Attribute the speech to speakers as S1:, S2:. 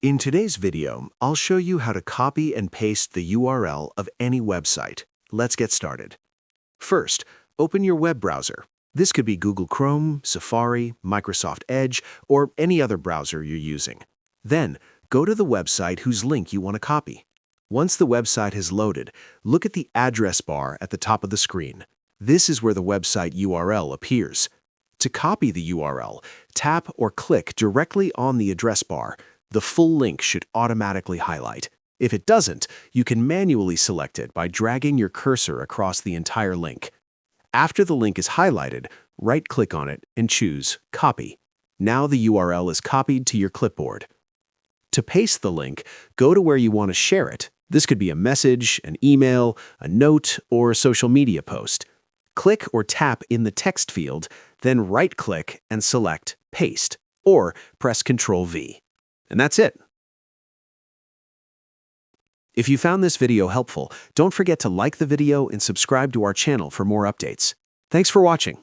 S1: In today's video, I'll show you how to copy and paste the URL of any website. Let's get started. First, open your web browser. This could be Google Chrome, Safari, Microsoft Edge, or any other browser you're using. Then, go to the website whose link you want to copy. Once the website has loaded, look at the address bar at the top of the screen. This is where the website URL appears. To copy the URL, tap or click directly on the address bar. The full link should automatically highlight. If it doesn't, you can manually select it by dragging your cursor across the entire link. After the link is highlighted, right-click on it and choose Copy. Now the URL is copied to your clipboard. To paste the link, go to where you want to share it. This could be a message, an email, a note, or a social media post. Click or tap in the text field, then right-click and select Paste, or press Ctrl-V. And that's it. If you found this video helpful, don't forget to like the video and subscribe to our channel for more updates. Thanks for watching.